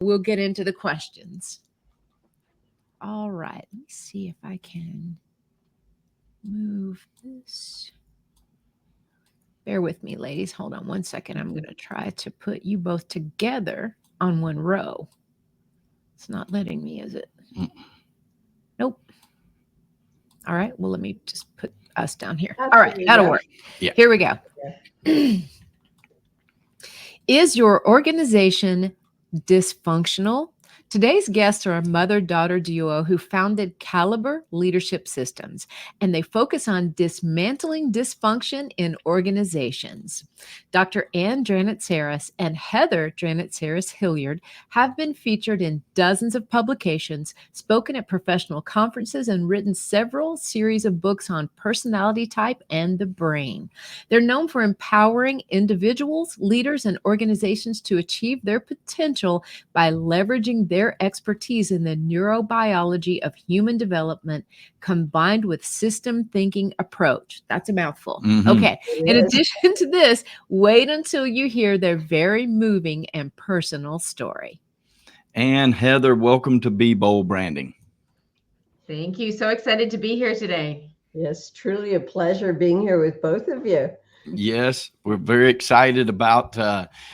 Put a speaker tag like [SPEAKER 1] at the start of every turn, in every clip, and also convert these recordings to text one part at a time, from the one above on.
[SPEAKER 1] We'll get into the questions. All right. Let me see if I can move this. Bear with me, ladies. Hold on one second. I'm going to try to put you both together on one row. It's not letting me, is it? Nope. All right. Well, let me just put us down here. All right. That'll work.
[SPEAKER 2] Yeah.
[SPEAKER 1] Here we go. Is your organization dysfunctional? Today's guests are a mother-daughter duo who founded Caliber Leadership Systems, and they focus on dismantling dysfunction in organizations. Dr. Ann Dranitsaris and Heather Dranitsaris-Hilliard have been featured in dozens of publications, spoken at professional conferences, and written several series of books on personality type and the brain. They're known for empowering individuals, leaders, and organizations to achieve their potential by leveraging their expertise in the neurobiology of human development combined with system thinking approach. That's a mouthful.
[SPEAKER 2] Mhm.
[SPEAKER 1] Okay. In addition to this, wait until you hear their very moving and personal story.
[SPEAKER 2] And Heather, welcome to Be Bold Branding.
[SPEAKER 3] Thank you. So excited to be here today.
[SPEAKER 4] Yes, truly a pleasure being here with both of you.
[SPEAKER 2] Yes, we're very excited about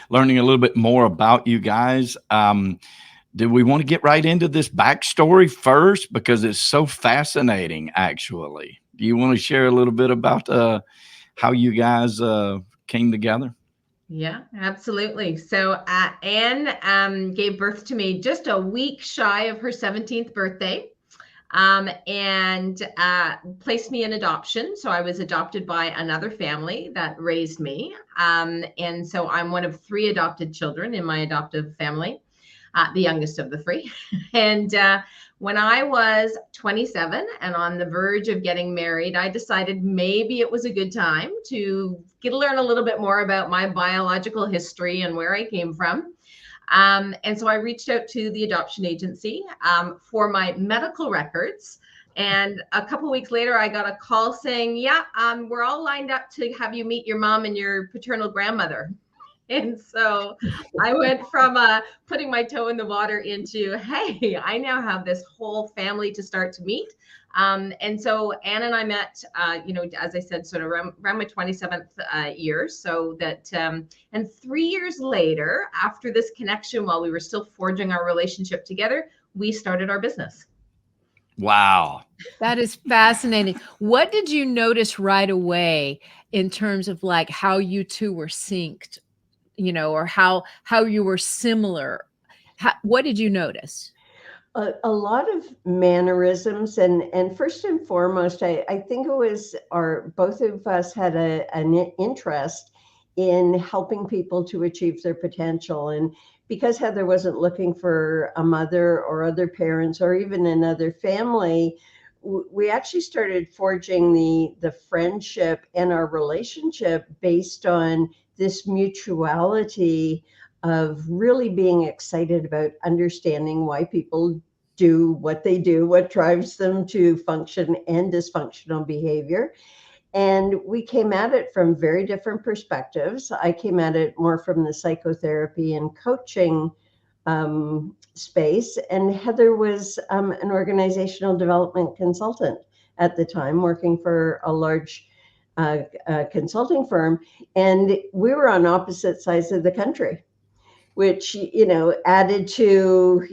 [SPEAKER 2] learning a little bit more about you guys. Do we want to get right into this backstory first? Because it's so fascinating, actually. Do you want to share a little bit about how you guys came together?
[SPEAKER 3] Yeah, absolutely. So Anne gave birth to me just a week shy of her 17th birthday. And placed me in adoption. So I was adopted by another family that raised me. And so I'm one of 3 adopted children in my adoptive family, the youngest of the 3. And when I was 27 and on the verge of getting married, I decided maybe it was a good time to learn a little bit more about my biological history and where I came from. And so I reached out to the adoption agency for my medical records. And a couple of weeks later, I got a call saying, yeah, we're all lined up to have you meet your mom and your paternal grandmother. And so I went from putting my toe in the water into, hey, I now have this whole family to start to meet. And so Anne and I met, as I said, sort of around my 27th year. So that, and 3 years later, after this connection, while we were still forging our relationship together, we started our business.
[SPEAKER 2] Wow.
[SPEAKER 1] That is fascinating. What did you notice right away in terms of like how you two were synced, or how you were similar? What did you notice?
[SPEAKER 4] A lot of mannerisms, and first and foremost, I think it was both of us had an interest in helping people to achieve their potential. And because Heather wasn't looking for a mother or other parents or even another family, we actually started forging the friendship and our relationship based on this mutuality of really being excited about understanding why people do what they do, what drives them to function and dysfunctional behavior. And we came at it from very different perspectives. I came at it more from the psychotherapy and coaching space. And Heather was an organizational development consultant at the time, working for a large consulting firm. And we were on opposite sides of the country, which, added to,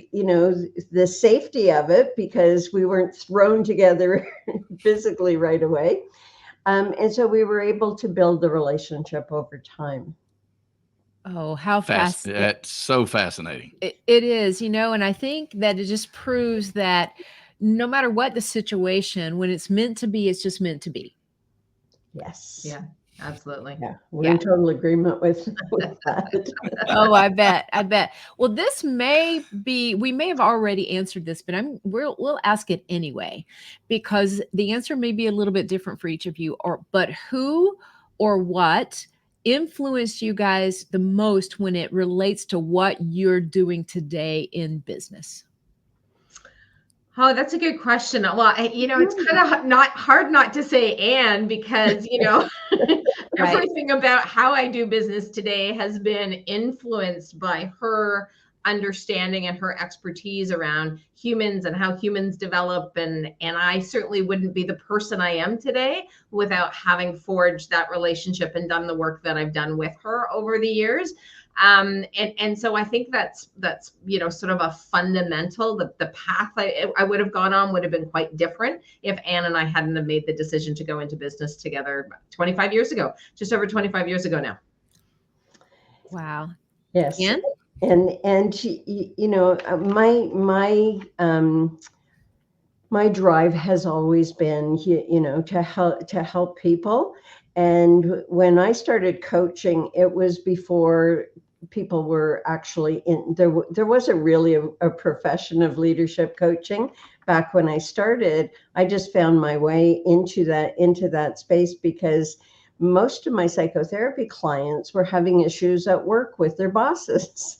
[SPEAKER 4] the safety of it because we weren't thrown together physically right away. And so we were able to build the relationship over time.
[SPEAKER 1] Oh, how fascinating.
[SPEAKER 2] That's so fascinating.
[SPEAKER 1] It is, and I think that it just proves that no matter what the situation, when it's meant to be, it's just meant to be.
[SPEAKER 4] Yes.
[SPEAKER 3] Yeah, absolutely.
[SPEAKER 4] Yeah, we're in total agreement with that.
[SPEAKER 1] Oh, I bet. Well, this may be, we may have already answered this, but we'll ask it anyway, because the answer may be a little bit different for each of you, but who or what influenced you guys the most when it relates to what you're doing today in business?
[SPEAKER 3] Oh, that's a good question. Well, it's kind of not hard not to say Anne, because, everything about how I do business today has been influenced by her understanding and her expertise around humans and how humans develop. And I certainly wouldn't be the person I am today without having forged that relationship and done the work that I've done with her over the years. And so I think that's, sort of a fundamental, the path I would have gone on would have been quite different if Anne and I hadn't have made the decision to go into business together 25 years ago, just over 25 years ago now.
[SPEAKER 1] Wow.
[SPEAKER 4] Yes.
[SPEAKER 1] Anne?
[SPEAKER 4] And my drive has always been, to help people. And when I started coaching, it was before people were actually in there. There wasn't really a profession of leadership coaching back when I started. I just found my way into that space because most of my psychotherapy clients were having issues at work with their bosses.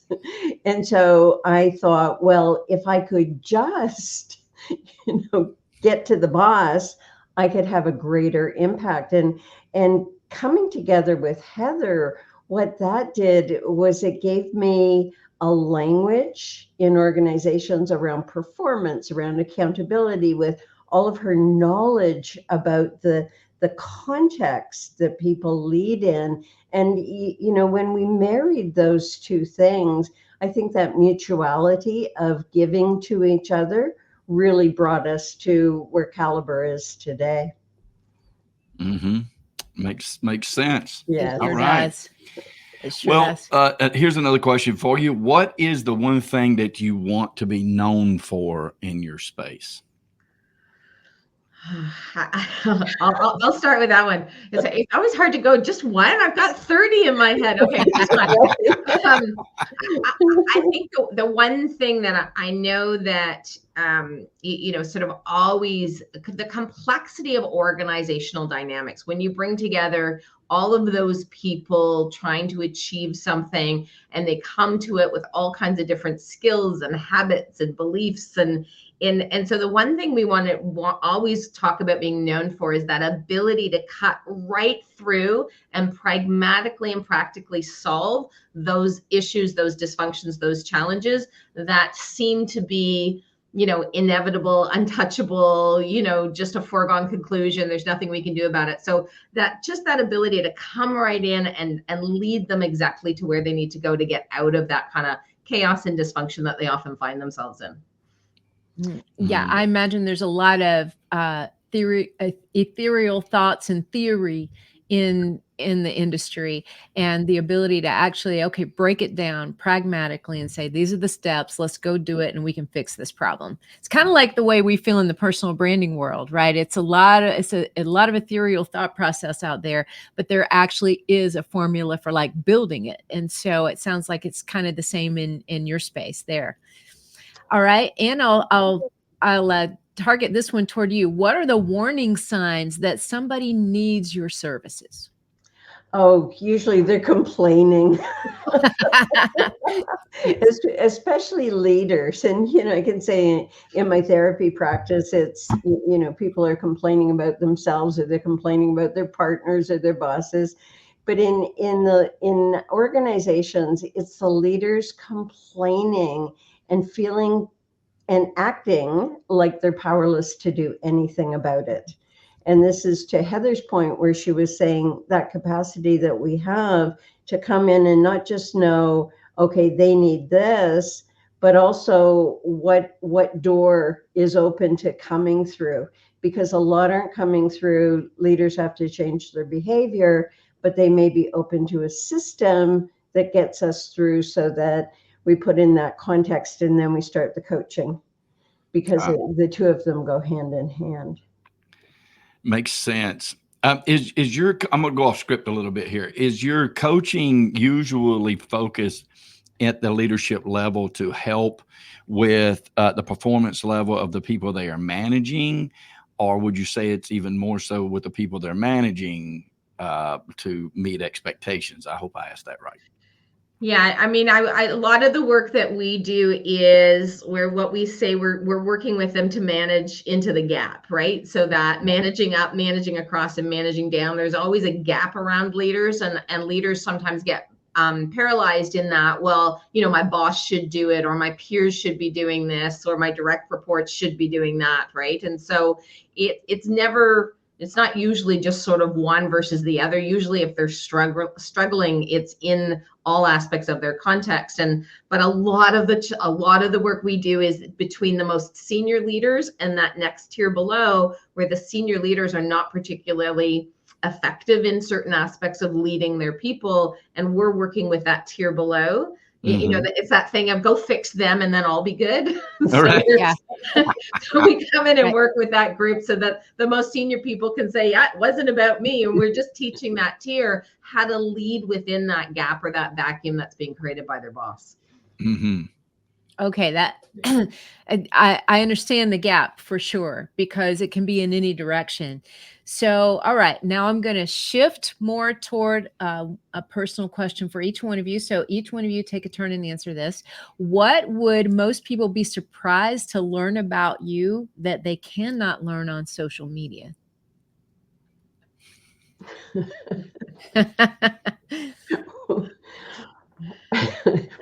[SPEAKER 4] And so I thought, well, if I could just, get to the boss, I could have a greater impact. And coming together with Heather, what that did was it gave me a language in organizations around performance, around accountability, with all of her knowledge about the context that people lead in. And, when we married those two things, I think that mutuality of giving to each other really brought us to where Caliber is today.
[SPEAKER 2] Mm-hmm. Makes sense.
[SPEAKER 4] Yes.
[SPEAKER 2] All right.
[SPEAKER 1] It sure does.
[SPEAKER 2] Here's another question for you. What is the one thing that you want to be known for in your space?
[SPEAKER 3] I'll start with that one. It's always hard to go just one. I've got 30 in my head. Okay, this one. I think the one thing that I know that sort of always, the complexity of organizational dynamics, when you bring together all of those people trying to achieve something, and they come to it with all kinds of different skills and habits and beliefs, and so the one thing we want to always talk about being known for is that ability to cut right through and pragmatically and practically solve those issues, those dysfunctions, those challenges that seem to be, inevitable, untouchable, just a foregone conclusion. There's nothing we can do about it. So that ability to come right in and lead them exactly to where they need to go to get out of that kind of chaos and dysfunction that they often find themselves in.
[SPEAKER 1] Yeah, I imagine there's a lot of ethereal thoughts and theory in the industry, and the ability to actually, break it down pragmatically and say, these are the steps, let's go do it, and we can fix this problem. It's kind of like the way we feel in the personal branding world, right? It's a lot of ethereal thought process out there, but there actually is a formula for like building it. And so it sounds like it's kind of the same in your space there. All right, and I'll target this one toward you. What are the warning signs that somebody needs your services?
[SPEAKER 4] Oh, usually they're complaining, especially leaders. And, I can say in my therapy practice, it's, people are complaining about themselves, or they're complaining about their partners or their bosses. But in organizations, it's the leaders complaining and feeling and acting like they're powerless to do anything about it. And this is to Heather's point, where she was saying that capacity that we have to come in and not just know, okay, they need this, but also what door is open to coming through. Because a lot aren't coming through. Leaders have to change their behavior, but they may be open to a system that gets us through, so that we put in that context and then we start the coaching, because the two of them go hand in hand.
[SPEAKER 2] Makes sense. I'm going to go off script a little bit here. Is your coaching usually focused at the leadership level to help with the performance level of the people they are managing? Or would you say it's even more so with the people they're managing to meet expectations? I hope I asked that right.
[SPEAKER 3] Yeah, I mean, a lot of the work that we do is where what we say we're working with them to manage into the gap, right? So that managing up, managing across, and managing down, there's always a gap around leaders, and leaders sometimes get paralyzed in that, well, my boss should do it, or my peers should be doing this, or my direct reports should be doing that, right? And so it's not usually just sort of one versus the other. Usually if they're struggling, it's in all aspects of their context. But a lot of the work we do is between the most senior leaders and that next tier below, where the senior leaders are not particularly effective in certain aspects of leading their people, and we're working with that tier below. It's that thing of go fix them and then I'll be good.
[SPEAKER 2] All right.
[SPEAKER 1] Yeah.
[SPEAKER 3] So we come in and work with that group so that the most senior people can say, yeah, it wasn't about me. And we're just teaching that tier how to lead within that gap or that vacuum that's being created by their boss.
[SPEAKER 2] Mm-hmm.
[SPEAKER 1] Okay, that I understand the gap for sure, because it can be in any direction. So, all right, now I'm going to shift more toward a personal question for each one of you. So each one of you take a turn and answer this. What would most people be surprised to learn about you that they cannot learn on social media?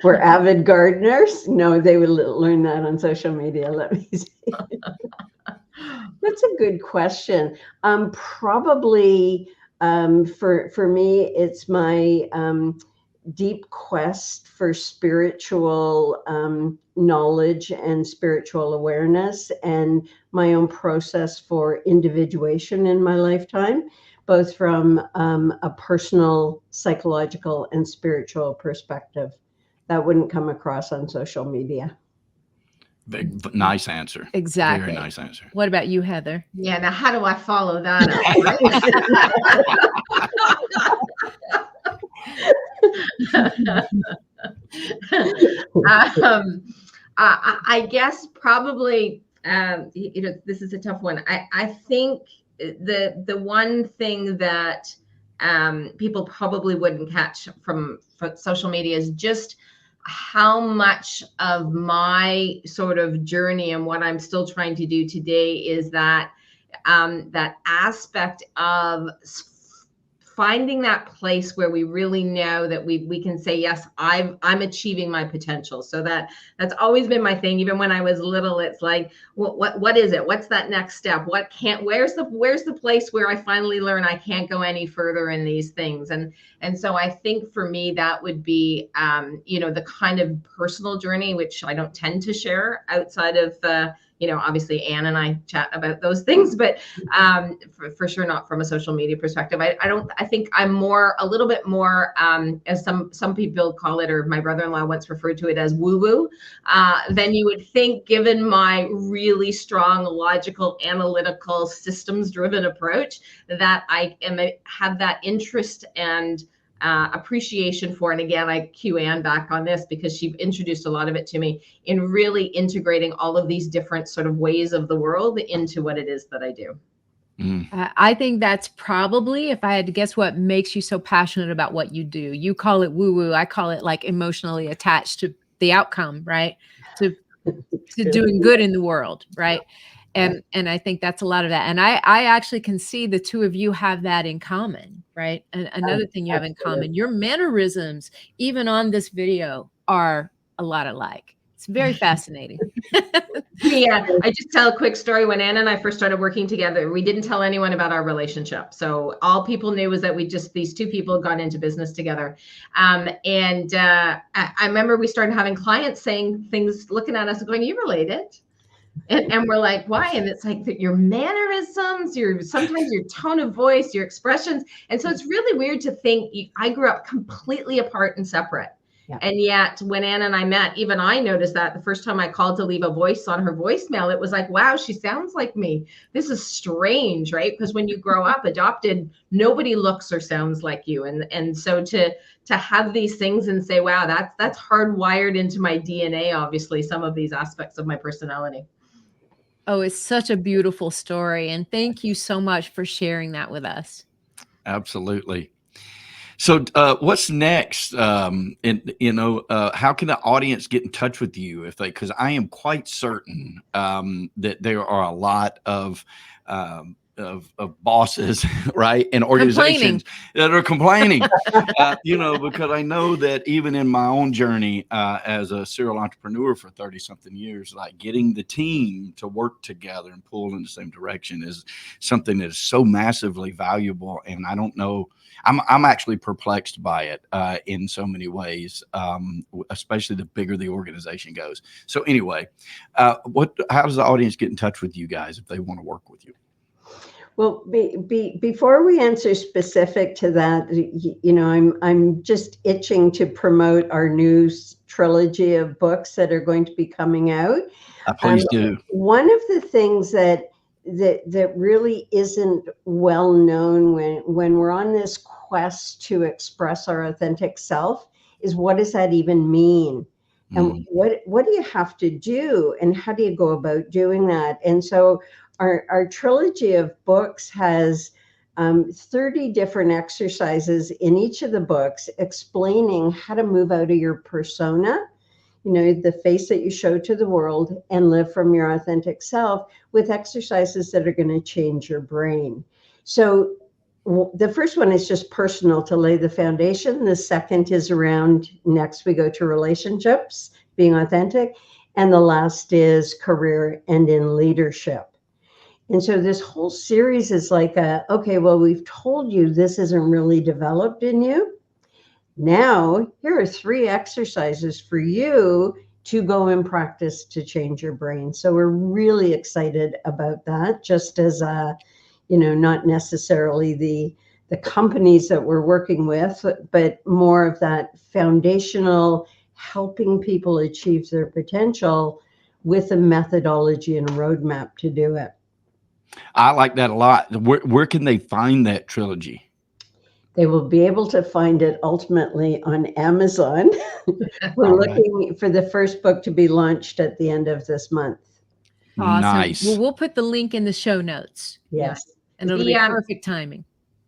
[SPEAKER 4] We're avid gardeners. No, they would learn that on social media. Let me see. That's a good question. Probably for me, it's my deep quest for spiritual knowledge and spiritual awareness, and my own process for individuation in my lifetime, both from a personal, psychological, and spiritual perspective. That wouldn't come across on social media.
[SPEAKER 2] Nice answer.
[SPEAKER 1] Exactly.
[SPEAKER 2] Very nice answer.
[SPEAKER 1] What about you, Heather?
[SPEAKER 3] Yeah. Now, how do I follow that up? I guess probably, this is a tough one. I think the one thing that people probably wouldn't catch from social media is just how much of my sort of journey and what I'm still trying to do today is that that aspect of finding that place where we really know that we can say, yes, I'm achieving my potential. So that's always been my thing. Even when I was little, it's like, what is it? What's that next step? Where's the place where I finally learn I can't go any further in these things? And so I think for me, that would be, the kind of personal journey, which I don't tend to share outside of obviously Anne and I chat about those things, but for sure not from a social media perspective. I think I'm a little bit more, as some people call it, or my brother-in-law once referred to it as woo-woo, than you would think, given my really strong, logical, analytical, systems-driven approach, that I have that interest and appreciation for. And again, I cue Anne back on this because she introduced a lot of it to me in really integrating all of these different sort of ways of the world into what it is that I do.
[SPEAKER 1] I think that's probably, if I had to guess, what makes you so passionate about what you do. You call it woo-woo. I call it like emotionally attached to the outcome, right? To doing good in the world, right? And I think that's a lot of that. And I actually can see the two of you have that in common, right? And another thing you have in common, your mannerisms, even on this video, are a lot alike. It's very fascinating.
[SPEAKER 3] Yeah, I just tell a quick story. When Anne and I first started working together, we didn't tell anyone about our relationship. So all people knew was that these two people got into business together. I remember we started having clients saying things, looking at us and going, "You related?" And we're like, why? And it's like your mannerisms, sometimes your tone of voice, your expressions. And so it's really weird to think I grew up completely apart and separate. Yeah. And yet when Anne and I met, even I noticed that the first time I called to leave a voice on her voicemail, it was like, wow, she sounds like me. This is strange, right? Because when you grow up adopted, nobody looks or sounds like you. And so to have these things and say, wow, that's hardwired into my DNA, obviously, some of these aspects of my personality.
[SPEAKER 1] Oh, it's such a beautiful story. And thank you so much for sharing that with us.
[SPEAKER 2] Absolutely. So what's next? How can the audience get in touch with you because I am quite certain that there are a lot of bosses, right, and organizations that are complaining, because I know that even in my own journey as a serial entrepreneur for 30 something years, like getting the team to work together and pull in the same direction is something that is so massively valuable. And I don't know, I'm actually perplexed by it in so many ways, especially the bigger the organization goes. So anyway, how does the audience get in touch with you guys if they want to work with you?
[SPEAKER 4] Well, before we answer specific to that, I'm just itching to promote our new trilogy of books that are going to be coming out.
[SPEAKER 2] Please do.
[SPEAKER 4] One of the things that really isn't well known when we're on this quest to express our authentic self is, what does that even mean? And what do you have to do, and how do you go about doing that? And so our trilogy of books has 30 different exercises in each of the books explaining how to move out of your persona, the face that you show to the world, and live from your authentic self with exercises that are going to change your brain. So the first one is just personal, to lay the foundation. The second is around, next we go to relationships, being authentic. And the last is career and in leadership. And so this whole series is like, okay, well, we've told you this isn't really developed in you. Now, here are 3 exercises for you to go and practice to change your brain. So we're really excited about that, just as, not necessarily the companies that we're working with, but more of that foundational, helping people achieve their potential with a methodology and a roadmap to do it.
[SPEAKER 2] I like that a lot. Where can they find that trilogy?
[SPEAKER 4] They will be able to find it ultimately on Amazon. We're looking for the first book to be launched at the end of this month.
[SPEAKER 1] Awesome.
[SPEAKER 2] Nice.
[SPEAKER 1] Well, we'll put the link in the show notes.
[SPEAKER 4] Yes.
[SPEAKER 1] And it'll be perfect timing.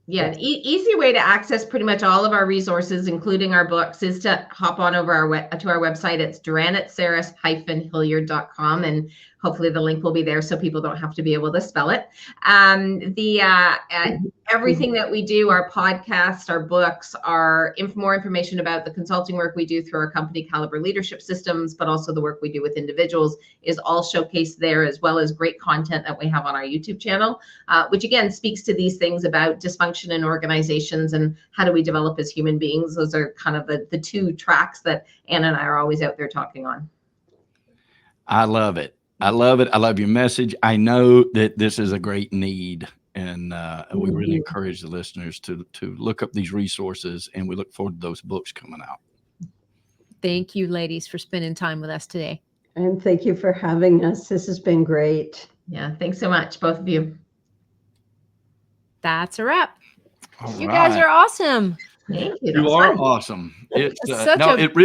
[SPEAKER 3] Yeah, an easy way to access pretty much all of our resources, including our books, is to hop on over to our website. It's Dranitsaris-Hilliard.com, and hopefully the link will be there so people don't have to be able to spell it. Everything that we do, our podcast, our books, more information about the consulting work we do through our company Caliber Leadership Systems, but also the work we do with individuals, is all showcased there, as well as great content that we have on our YouTube channel, which again speaks to these things about dysfunction in organizations and how do we develop as human beings. Those are kind of the 2 tracks that Anna and I are always out there talking on.
[SPEAKER 2] I love it. I love it. I love your message. I know that this is a great need, and we really encourage the listeners to look up these resources, and we look forward to those books coming out.
[SPEAKER 1] Thank you, ladies, for spending time with us today.
[SPEAKER 4] And thank you for having us. This has been great.
[SPEAKER 3] Yeah, thanks so much, both of you.
[SPEAKER 1] That's a wrap.
[SPEAKER 2] All
[SPEAKER 1] you guys are awesome.
[SPEAKER 3] Thank you.
[SPEAKER 2] You are awesome. It